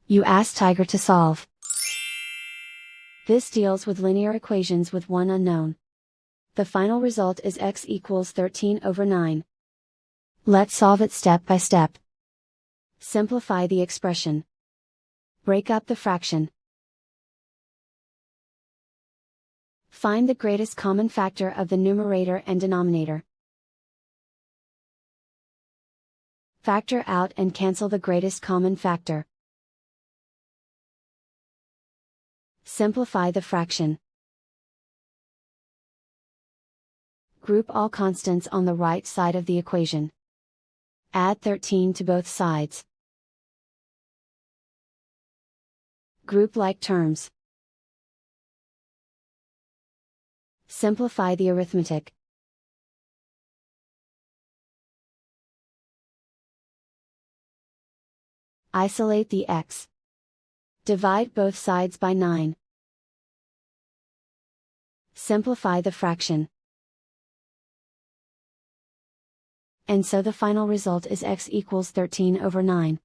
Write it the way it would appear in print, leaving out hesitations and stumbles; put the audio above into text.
You ask Tiger to solve. This deals with linear equations with one unknown. The final result is x equals 13/9. Let's solve it step by step. Simplify the expression. Break up the fraction. Find the greatest common factor of the numerator and denominator. Factor out and cancel the greatest common factor. Simplify the fraction. Group all constants on the right side of the equation. Add 13 to both sides. Group like terms. Simplify the arithmetic. Isolate the x. Divide both sides by 9. Simplify the fraction. And so the final result is x equals 13/9.